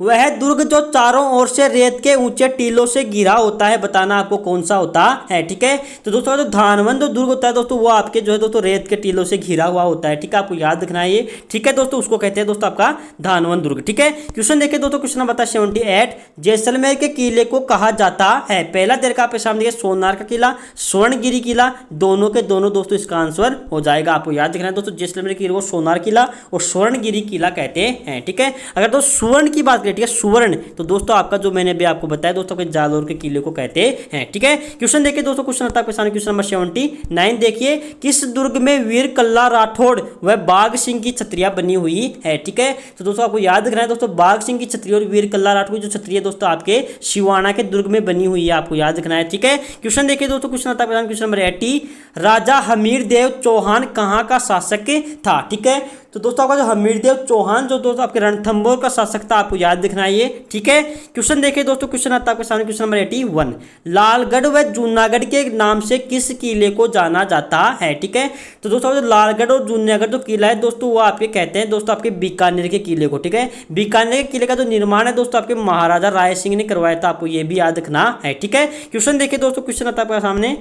वह दुर्ग जो चारों ओर से रेत के ऊंचे टीलों से घिरा होता है, बताना आपको कौन सा होता है। ठीक है, तो दोस्तों जो धानवन जो दुर्ग होता है दोस्तों वो आपके जो है दोस्तों रेत के टीलों से घिरा हुआ होता है। ठीक है, आपको याद रखना है ये। ठीक है दोस्तों, उसको कहते हैं दोस्तों आपका धानवन दुर्ग। ठीक है, क्वेश्चन देखिए दोस्तों, क्वेश्चन नंबर 78, जैसलमेर के किले को कहा जाता है। पहला देखा आपके सामने सोनार का किला, स्वर्णगिरी किला, दोनों के दोनों दोस्तों इसका आंसर हो जाएगा। आपको याद रखना है दोस्तों, जैसलमेर किले को सोनार किला और स्वर्णगिरी किला कहते हैं। ठीक है, अगर दोस्तों सुवर्ण की बात करें, ठीक है, सुवर्ण, तो दोस्तों आपका जो मैंने भी आपको बताया दोस्तों के जालोर के किले को कहते हैं। ठीक है, क्वेश्चन देखिए दोस्तों, क्वेश्चन आता है आपके सामने क्वेश्चन नंबर 79, देखिए किस दुर्ग में वीर कल्ला राठौड़ व बाघ सिंह की छत्रियां बनी हुई है। ठीक है, तो दोस्तों आपको याद रखना है दोस्तों, बाघ सिंह की छतरी और वीर कल्ला राठौड़ की जो छतरी है दोस्तों आपके सिवाना के दुर्ग में बनी हुई है, आपको याद रखना है। ठीक है, क्वेश्चन देखिए दोस्तों, क्वेश्चन आता है क्वेश्चन नंबर 80, राजा हमीरदेव चौहान कहाँ का शासक था। ठीक है, तो दोस्तों आपका जो हमीरदेव चौहान जो दोस्तों आपके रणथंभौर का शासक था, आपको याद रखना है ये। ठीक है, क्वेश्चन देखिए दोस्तों, क्वेश्चन आता है आपके सामने क्वेश्चन नंबर 81, लालगढ़ व जूनागढ़ के नाम से किस किले को जाना जाता है। ठीक है, तो दोस्तों जो लालगढ़ और जूनागढ़ जो किला है दोस्तों वो आपके कहते हैं दोस्तों आपके बीकानेर के किले को। ठीक है, बीकानेर के किले का जो निर्माण है दोस्तों आपके महाराजा राय सिंह ने करवाया था, आपको ये भी याद रखना है। ठीक है, क्वेश्चन देखिए दोस्तों, क्वेश्चन आता है आपके सामने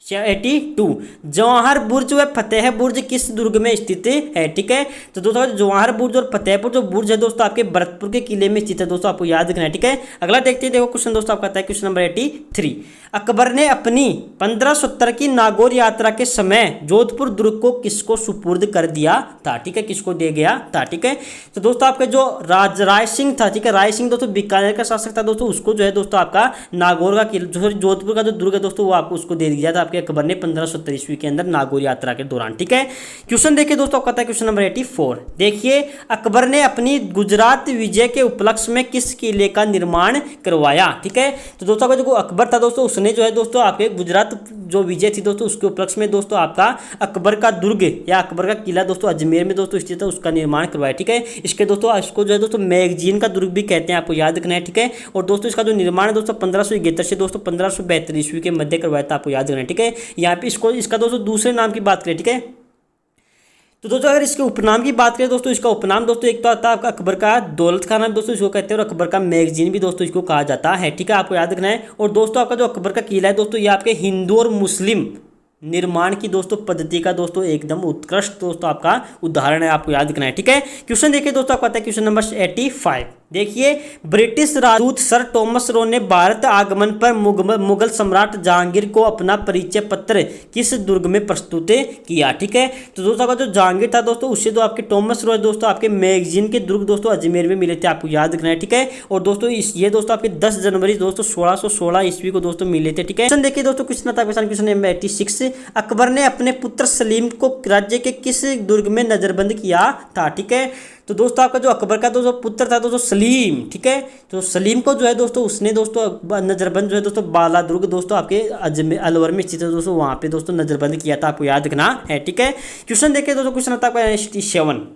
82, जवाहर बुर्ज व फतेह बुर्ज किस दुर्ग में स्थित है। ठीक है, तो दोस्तों जवाहर बुर्ज और फतेहपुर जो बुर्ज है दोस्तों आपके भरतपुर के किले में स्थित है दोस्तों, आपको याद रखना है। ठीक है, अगला देखते हैं, देखो क्वेश्चन दोस्तों आपका आता है क्वेश्चन नंबर 83, अकबर ने अपनी 1570 की नागौर यात्रा के समय जोधपुर दुर्ग को किसको सुपुर्द कर दिया था। ठीक है, किसको दे गया था। ठीक है, तो दोस्तों आपका जो राय सिंह था, ठीक है, राय सिंह दोस्तों बीकानेर का शासक था दोस्तों, उसको जो है दोस्तों आपका नागौर का किला जोधपुर का जो दुर्ग है दोस्तों वो आपको उसको दे दिया था अकबर ने 1570 ईस्वी के अंदर नागौर यात्रा के दौरान। ठीक है, क्वेश्चन देखिए दोस्तों, कहता है क्वेश्चन नंबर 84, देखिए अकबर ने अपनी गुजरात विजय के उपलक्ष्य में किस किले का निर्माण करवाया। ठीक है, तो दोस्तों का जो अकबर था दोस्तों उसने जो है दोस्तों आपके गुजरात जो विजय थी दोस्तों उसके उपलक्ष्य में दोस्तों आपका अकबर का दुर्ग या अकबर का किला दोस्तों अजमेर में दोस्तों स्थित है, उसका निर्माण करवाया। ठीक है, इसके दोस्तों इसको जो है दोस्तों मैगजीन का दुर्ग भी कहते हैं, आपको याद रखना है। ठीक है, और दोस्तों इसका जो निर्माण है दोस्तों 1571 से दोस्तों 1572 ईस्वी के मध्य करवाया था, आपको याद रखना है। ठीक है, यहाँ पे इसका दोस्तों दूसरे नाम की बात करें। ठीक है, तो दोस्तों अगर इसके उपनाम की बात करें दोस्तों, इसका उपनाम दोस्तों एक तो आता है आपका अकबर का दौलत खाना दोस्तों इसको कहते हैं, और अकबर का मैगजीन भी दोस्तों इसको कहा जाता है। ठीक है, आपको याद रखना है। और दोस्तों आपका जो अकबर का किला है दोस्तों ये आपके हिंदू और मुस्लिम निर्माण की दोस्तों पद्धति का दोस्तों एकदम उत्कृष्ट दोस्तों आपका उदाहरण है, आपको याद रखना है। ठीक है, क्वेश्चन देखिए दोस्तों आपका आता है क्वेश्चन नंबर 85, देखिए ब्रिटिश राजदूत सर टॉमस रो ने भारत आगमन पर मुगल सम्राट जहांगीर को अपना परिचय पत्र किस दुर्ग में प्रस्तुत किया। ठीक है, तो दोस्तों का जो जहांगीर था दोस्तों उससे जो आपके टॉमस रो दोस्तों आपके मैगजीन के दुर्ग दोस्तों अजमेर में मिले थे, आपको याद रखना है। ठीक है, और दोस्तों ये दोस्तों आपके 10 जनवरी दोस्तों 1616 ईस्वी को दोस्तों मिले थे। ठीक है, क्वेश्चन देखिए दोस्तों, क्वेश्चन था क्वेश्चन नंबर 86, अकबर ने अपने पुत्र सलीम को राज्य के किस दुर्ग में नजरबंद किया था। ठीक है, तो दोस्तों आपका जो अकबर का जो पुत्र था दोस्तों सलीम, ठीक है, तो सलीम को जो है दोस्तों उसने दोस्तों नजरबंद जो है दोस्तों बाला दुर्ग दोस्तों आपके अजमेर अलवर में स्थित है दोस्तों, वहां पे दोस्तों नजरबंद किया था, आपको याद रखना है। ठीक है, क्वेश्चन देखिए दोस्तों, क्वेश्चन आता है 87,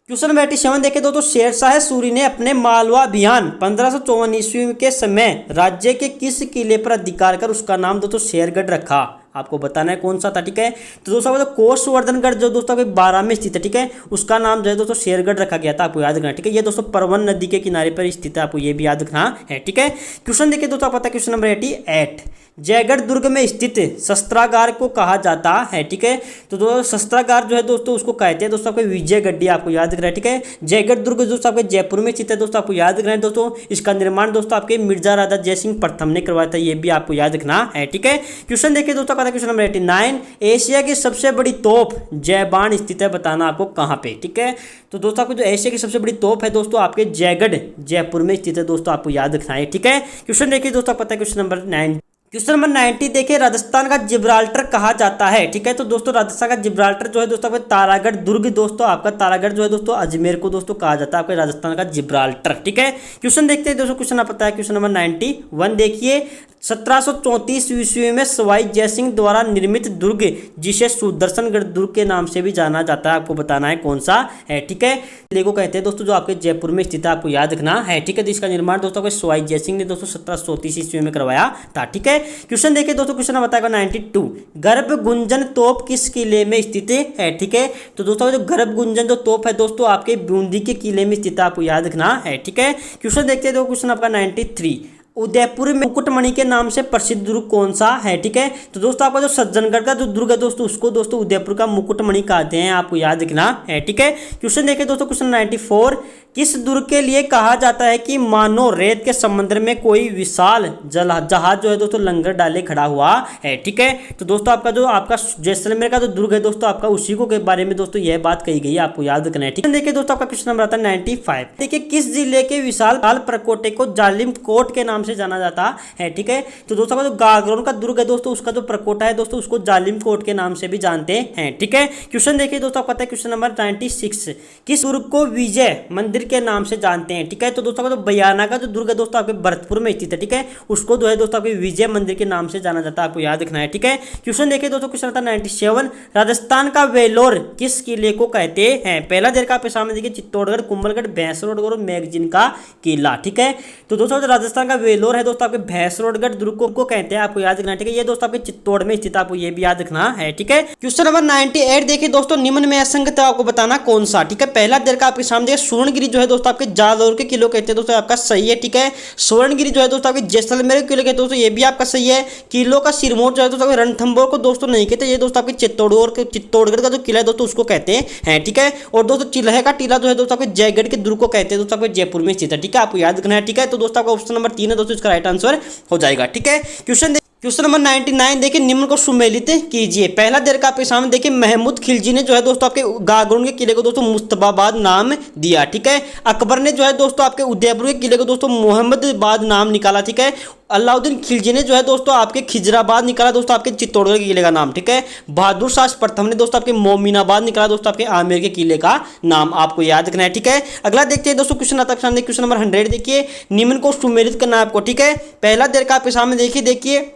क्वेश्चन नंबर 87 देखे दोस्तों, शेरशाह सूरी ने अपने मालवा अभियान 1554 ईस्वी के समय राज्य के किस किले पर अधिकार कर उसका नाम दोस्तों शेरगढ़ रखा, आपको बताना है कौन सा था। ठीक है, तो दोस्तों तो कोसवर्धनगढ़ जो दोस्तों के 12 में स्थित है, ठीक है, उसका नाम जो है दोस्तों शेरगढ़ रखा गया था, आपको याद रखना। ठीक है, ये दोस्तों परवन नदी के किनारे पर स्थित है, आपको ये भी याद रखना है। ठीक है, क्वेश्चन देखिए दोस्तों, पता है क्वेश्चन नंबर 88, जयगढ़ दुर्ग में स्थित शस्त्रागार को कहा जाता है। ठीक है, तो दोस्तों शस्त्रागार जो है दोस्तों उसको कहते हैं दोस्तों आपके विजयगढ़ी, आपको याद रखना है। ठीक है, जयगढ़ दुर्ग दोस्तों आपके जयपुर में स्थित है दोस्तों, आपको याद रखना है। दोस्तों इसका निर्माण दोस्तों आपके मिर्जा राजा जयसिंह प्रथम ने करवाया था, ये भी आपको याद रखना है। ठीक है, क्वेश्चन देखिए दोस्तों, क्वेश्चन नंबर 89, एशिया की सबसे बड़ी तोप जयबान स्थित है, बताना आपको कहां पे। ठीक है, तो दोस्तों आपको जो एशिया की सबसे बड़ी तोप है दोस्तों आपके जयगढ़ जयपुर में स्थित है दोस्तों, आपको याद रखना है। ठीक है, क्वेश्चन देखिए दोस्तों, पता है क्वेश्चन नंबर 9, क्वेश्चन नंबर 90 देखिए, राजस्थान का जिब्राल्टर कहा जाता है। ठीक है, तो दोस्तों राजस्थान का जिब्राल्टर जो है दोस्तों आपका तारागढ़ दुर्ग दोस्तों आपका तारागढ़ जो है दोस्तों अजमेर को दोस्तों कहा जाता है, आपके राजस्थान का जिब्राल्टर। ठीक है, क्वेश्चन देखते हैं दोस्तों, क्वेश्चन आप पता है क्वेश्चन नंबर 91 देखिए, 1734 ईस्वी में सवाई जयसिंह द्वारा निर्मित दुर्ग, जिसे सुदर्शनगढ़ दुर्ग के नाम से भी जाना जाता है, आपको बताना है कौन सा है। ठीक है, किले को कहते हैं दोस्तों जो आपके जयपुर में स्थित है, आपको याद रखना है। ठीक है, तो इसका निर्माण दोस्तों सवाई जयसिंह ने दोस्तों 1734 ईस्वी में करवाया था। ठीक है, क्वेश्चन देखिए दोस्तों, क्वेश्चन बताएगा 92, गर्भ गुंजन तोप किस किले में स्थित है। ठीक है, तो दोस्तों जो गर्भ गुंजन जो तोप है दोस्तों आपके बूंदी के किले में स्थित है, आपको याद रखना है। ठीक है, क्वेश्चन देखते हैं, क्वेश्चन आपका 93, उदयपुर में मुकुटमणि के नाम से प्रसिद्ध दुर्ग कौन सा है। ठीक है, तो दोस्तों आपका जो सज्जनगढ़ का जो दुर्ग है दोस्तों उसको दोस्तों उदयपुर का मुकुटमणि कहते हैं, आपको याद रखना है। ठीक है, क्वेश्चन देखिए दोस्तों, क्वेश्चन 94, किस दुर्ग के लिए कहा जाता है कि मानो रेत के समुद्र में कोई विशाल जहाज जो है दोस्तों लंगर डाले खड़ा हुआ है। ठीक है, तो दोस्तों आपका जैसलमेर का जो दुर्ग है दोस्तों आपका उसी को के बारे में दोस्तों यह बात कही गई है, आपको याद रखना है। ठीक है, देखिए दोस्तों आपका क्वेश्चन नंबर आता है 95, देखिए किस जिले के विशाल प्रकोटे को जालिम कोट के नाम से जाना जाता है। ठीक है, तो दोस्तों का जो गागरोन का दुर्ग है दोस्तों उसका जो प्रकोटा है दोस्तों उसको जालिम कोट के नाम से भी जानते हैं। ठीक है, क्वेश्चन देखिए दोस्तों, पता है क्वेश्चन नंबर 96, किस दुर्ग को विजय मंदिर के नाम से जानते हैं। ठीक है, तो दोस्तों का जो बयाना का जो दुर्ग है दोस्तों आपके भरतपुर में स्थित है। ठीक है, उसको जो है दोस्तों आपके विजय मंदिर के नाम से जाना जाता है, आपको याद रखना है। ठीक है, क्वेश्चन देखिए दोस्तों, क्वेश्चन आता है 97, राजस्थान का वेलोर किस किले को कहते हैं। पहला देर का आपके सामने देखिए चित्तौड़गढ़, कुंभलगढ़, भैंसरोडगढ़ और मैगजीन का किला। ठीक है, तो दोस्तों जो राजस्थान का वेलोर है दोस्तों आपके भैंसरोडगढ़ दुर्ग को कहते हैं, आपको याद रखना है। ठीक है, ये दोस्तों आपके चित्तौड़ में स्थित, आपको ये भी याद रखना है। ठीक है, क्वेश्चन नंबर 98 देखिए दोस्तों, निम्न में असंगत आपको बताना कौन सा। ठीक है, पहला देर का आपके सामने स्वर्णगिरी जो है दोस्तों आपके जालौर के किलो कहते हैं दोस्तों, आपका सही है। ठीक है, स्वर्णगिरी जो है दोस्तों आपके जैसलमेर के किलो कहते हैं दोस्तों, ये भी आपका सही है। किलो का सिरमौर जो है दोस्तों रणथंभौर को दोस्तों नहीं कहते, ये दोस्तों आपके चित्तौड़गढ़ का जो किला है दोस्तों उसको कहते हैं। ठीक है, और दोस्तों चिल्हे का टीला जो है दोस्तों आपके जयगढ़ के दुर्ग को कहते हैं दोस्तों, आपके जयपुर में स्थित है। ठीक है, आपको याद रखना है। ठीक है, तो दोस्तों आपका ऑप्शन नंबर 3 है दोस्तों, इसका राइट आंसर हो जाएगा। ठीक है, क्वेश्चन नंबर 99 देखिए, निम्न को सुमेलित कीजिए। पहला देर का आपके सामने देखिए, महमूद खिलजी ने जो है दोस्तों आपके गागरोन के किले को दोस्तों मुस्तफाबाद नाम दिया। ठीक है, अकबर ने जो है दोस्तों आपके उदयपुर के किले को दोस्तों मोहम्मदाबाद नाम निकाला। ठीक है, अलाउद्दीन खिलजी ने जो है दोस्तों आपके खिजराबाद निकाला दोस्तों आपके चित्तौड़गढ़ के किले का नाम। ठीक है, बहादुर शाह प्रथम ने दोस्तों आपके मोमिनाबाद निकाला दोस्तों आपके आमेर के किले का नाम, आपको याद रखना है। ठीक है, अगला देखते हैं दोस्तों, क्वेश्चन आता है क्वेश्चन नंबर 100 देखिए, निम्न को सुमेलित करना है आपको। ठीक है, पहला देर का आपके सामने देखिए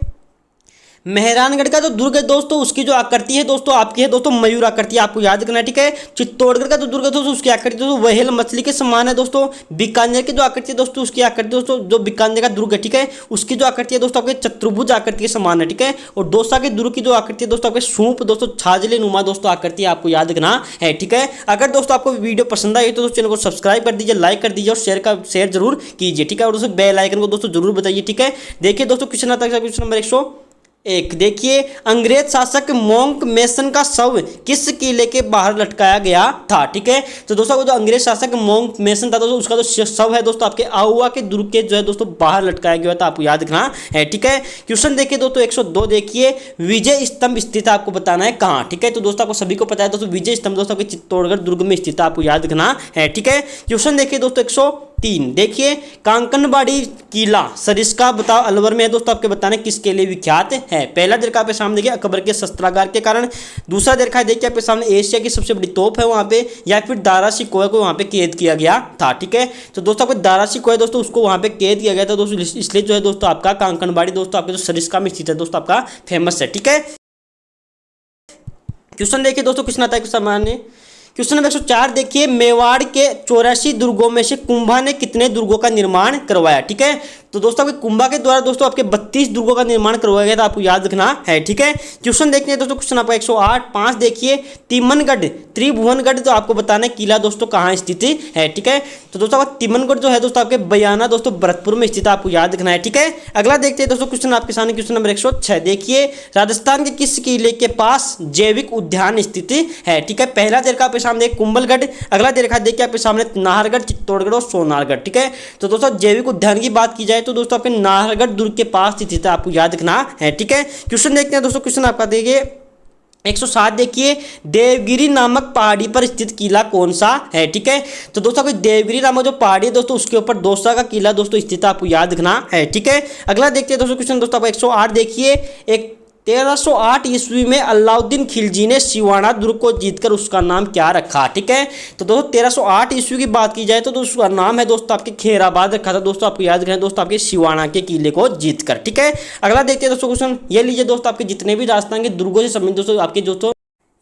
मेहरानगढ़ का जो दुर्ग है दोस्तों उसकी जो आकृति है दोस्तों आपकी है दोस्तों मयूर आकृति, आपको याद करना है। ठीक है, चित्तौड़गढ़ का जो दुर्ग है दोस्तों उसकी आकृति दोस्तों व्हेल मछली के समान है दोस्तों। बीकानेर की जो आकृति है दोस्तों उसकी आकृति दोस्तों जो बीकानेर का दुर्ग है ठीक है उसकी जो आकृति है दोस्तों आपके चतुर्भुज आकृति के समान है। ठीक है, और दौसा के दुर्ग की जो आकृति है दोस्तों आपके सूप दोस्तों छाजले नुमा दोस्तों आकृति आपको याद रखना है। ठीक है, अगर दोस्तों आपको वीडियो पसंद आई तो चैनल को सब्सक्राइब कर दीजिए, लाइक कर दीजिए और शेयर जरूर कीजिए। ठीक है, और दोस्तों बेल आइकन को दोस्तों जरूर बताइए। ठीक है, देखिए दोस्तों क्वेश्चन आता है क्वेश्चन नंबर 101 देखिए, अंग्रेज शासक मोंक मेसन का शव किस किले के बाहर लटकाया गया था। ठीक है, तो दोस्तों जो अंग्रेज शासक मोंक मेसन था दोस्तों उसका जो शव है दोस्तों आपके आहुआ के दुर्ग के जो है दोस्तों बाहर लटकाया गया था, आपको याद रखना है। ठीक है, क्वेश्चन देखिए दोस्तों 102 देखिए, विजय स्तंभ स्थित आपको बताना है कहाँ। ठीक है, तो दोस्तों आपको सभी को पता है दोस्तों विजय स्तंभ दोस्तों आपके चित्तौड़गढ़ दुर्ग में स्थित आपको याद रखना है। ठीक है, क्वेश्चन देखिए दोस्तों 103 देखिए, कांकनबाड़ी किला सरिस्का बताओ अलवर में है दोस्तों, आपके बताना किसके लिए विख्यात है। पहला देखा आपके सामने देखिए अकबर के शस्त्रागार के कारण, दूसरा देखा देखिए आपके सामने एशिया की सबसे बड़ी तोप है वहां पे, या फिर दारा सिकोह को वहां पे कैद किया गया था। ठीक है, तो दोस्तों आपको दारा सिकोह दोस्तों उसको वहां पे कैद किया गया था दोस्तों, इसलिए जो है दोस्तों आपका कांकनबाड़ी दोस्तों आपके जो सरिस्का में स्थित है दोस्तों आपका फेमस है। ठीक है, क्वेश्चन देखिए दोस्तों क्वेश्चन आता है सामान्य क्वेश्चन नंबर 104 देखिए, मेवाड़ के 84 दुर्गों में से कुंभा ने कितने दुर्गों का निर्माण करवाया। ठीक है, तो दोस्तों आपके कुंभा के द्वारा दोस्तों आपके 32 दुर्गों का निर्माण करवाया गया था, आपको याद रखना है। ठीक है, क्वेश्चन देखते हैं दोस्तों क्वेश्चन आपका 108 देखिए, तिमनगढ़ त्रिभुवनगढ़ तो आपको बताना है किला दोस्तों कहाँ स्थित है। ठीक है, तो दोस्तों तिमनगढ़ जो है दोस्तों आपके बयाना दोस्तों भरतपुर में स्थित आपको याद रखना है। ठीक है, अगला देखते हैं दोस्तों क्वेश्चन आपके सामने क्वेश्चन नंबर 106 देखिए, राजस्थान के किस किले के पास जैविक उद्यान स्थित है। ठीक है, पहला देखा आपके सामने कुंभलगढ़, अगला देखा देखिए आपके सामने नाहरगढ़, चित्तौड़गढ़ और सोनारगढ़। ठीक है, तो दोस्तों जैविक उद्यान की बात की जाए तो दोस्तों आपके नाहरगढ़ दुर्ग के पास स्थित है, आपको याद रखना है। ठीक है, क्वेश्चन देखते हैं दोस्तों क्वेश्चन आपका देखिए 107 देखिए, देवगिरी नामक पहाड़ी पर स्थित किला कौन सा है। ठीक है, तो दोस्तों कोई देवगिरी नामक जो पहाड़ी है दोस्तों उसके ऊपर दौसा का किला दोस्तों स्थित है, आपको याद रखना है। ठीक है, अगला देखते हैं दोस्तों क्वेश्चन दोस्तों आपका 108 देखिए, एक 1308 ईस्वी में अलाउद्दीन खिलजी ने सिवाना दुर्ग को जीतकर उसका नाम क्या रखा। ठीक है, तो दोस्तों 1308 ईस्वी की बात की जाए तो दोस्तों उसका नाम है दोस्तों आपके खैराबाद रखा था। दोस्तों आपको याद रखें दोस्तों आपके सिवाना के किले को जीतकर। ठीक है, अगला देखते हैं दोस्तों क्वेश्चन। ये लीजिए दोस्तों आपके जितने भी राजस्थान के दुर्गों से संबंधित दोस्तों आपके दोस्तों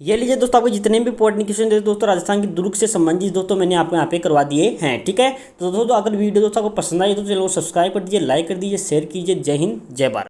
ये लीजिए दोस्तों आपको जितने भी इंपॉर्टेंट क्वेश्चन दोस्तों राजस्थान के दुर्ग से संबंधित दोस्तों मैंने आपको यहाँ पे करवा दिए हैं। ठीक है, तो दोस्तों अगर वीडियो दोस्तों आपको पसंद आई तो चैनल को सब्सक्राइब कर दीजिए, लाइक कर दीजिए, शेयर कीजिए। जय हिंद, जय भारत।